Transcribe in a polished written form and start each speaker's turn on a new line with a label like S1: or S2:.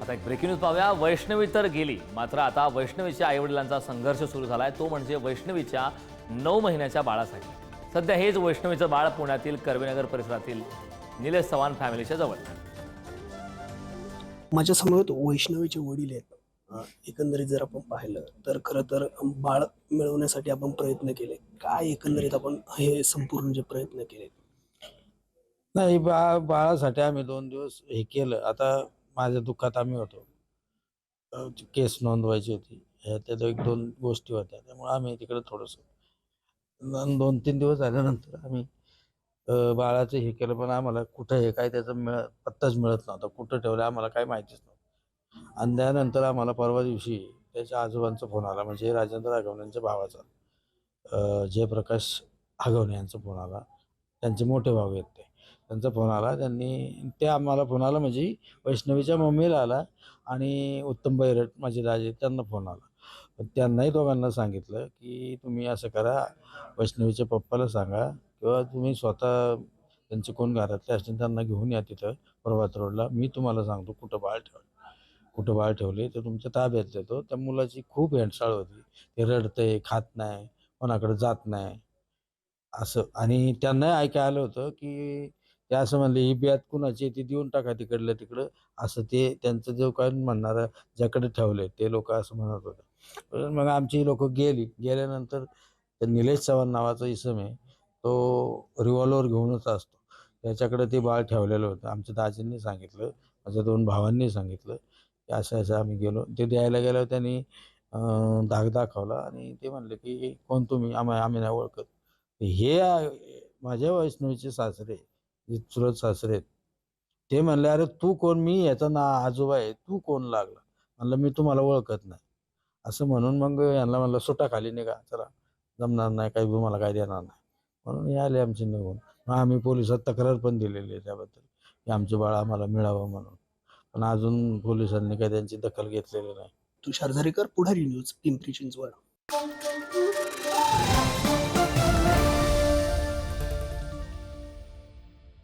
S1: आता एक breaking news पाहूया। वैष्णवी तर गेली, मात्र आता वैष्णवीच्या आईवडिलांचा संघर्ष सुरू झालाय। तो म्हणजे वैष्णवीच्या 9 महिन्याच्या बाळासाठी। सध्या हेच वैष्णवीचं बाळ पुण्यातील कर्वेनगर परिसरातील निलेश चव्हाण फॅमिलीच्या जवळ।
S2: माझ्या समोर वैष्णवीचे वडील आहेत. एकंदरीत जर आपण पाहिलं तर खरं तर बाळ मिळवण्यासाठी आपण प्रयत्न केले. काय एकंदरीत आपण हे संपूर्ण जे प्रयत्न केले?
S3: नाही, बाळासाठी आम्ही 2 दिवस हे केलं. आता माझ्या दुःखात आम्ही होतो. केस नोंदवायची होती. त्यात 1-2 गोष्टी होत्या. त्यामुळे आम्ही तिकडे थोडंसं 2-3 दिवस झाल्यानंतर आम्ही बाळाचं हे केलं. पण आम्हाला कुठं हे काय त्याचा पत्ताच मिळत नव्हता. कुठं ठेवलं आम्हाला काही माहितीच नव्हतं. आणि त्यानंतर आम्हाला परवा दिवशी त्याच्या आजोबांचा फोन आला, म्हणजे राजेंद्र हगवणे यांच्या भावाचा, जयप्रकाश हगवणे यांचा फोन आला. त्यांचे मोठे भाऊ आहेत ते. त्यांचा फोन आला. ते आम्हाला फोन आला, म्हणजे वैष्णवीच्या मम्मीला आला आणि उत्तम बैरट माझे राजे त्यांना फोन आला. पण त्यांनाही दोघांना सांगितलं की तुम्ही असं करा, वैष्णवीच्या पप्पाला सांगा किंवा तुम्ही स्वतः त्यांचे कोण घरातले असतील त्यांना घेऊन या तिथं प्रभात रोडला. मी तुम्हाला सांगतो कुठं बाळ ठेवले तर तुमच्या ताब्यात देतो. त्या मुलाची खूप हेंडसाळ होती. ते रडतंय, खात नाही, कोणाकडे जात नाही असं. आणि त्यांना ऐकायला आलं होतं की ते असं म्हणले, ही ब्यात कुणाची ती देऊन टाका तिकडल्या तिकडं, असं ते त्यांचं जो काय म्हणणारा ज्याकडे ठेवले ते लोक असं म्हणत होते. पण मग आमची लोक गेल्यानंतर ते निलेश चव्हाण नावाचा इसम आहे, तो रिव्हॉल्वर घेऊनच असतो. त्याच्याकडे ते बाळ ठेवलेलं होतं. आमच्या दाजींनी सांगितलं, माझ्या 2 भावांनी सांगितलं की असं असं आम्ही गेलो. ते द्यायला गेल्यावर त्यांनी धाक दाखवला आणि ते म्हणले की कोण तुम्ही, आम्ही नाही ओळखत. हे माझ्या वैष्णवीचे सासरे, जे चुलत सासरे आहेत, ते म्हणले, अरे तू कोण, मी याचा आजोबा आहे, तू कोण लागला. म्हणलं मी तुम्हाला ओळखत नाही. असं म्हणून मग यांना म्हणलं सुटा खाली निघा, चला जमणार नाही, काही तुम्हाला काय देणार नाही. म्हणून हे आले आमचे निघून. मग आम्ही पोलिसात तक्रार पण दिलेली आहे त्याबद्दल की आमचं बाळ आम्हाला मिळावं म्हणून. पण अजून पोलिसांनी काही त्यांची दखल घेतलेली नाही.
S2: तुषार झरेकर, पुढारी न्यूज, पिंपरी चिंचवड.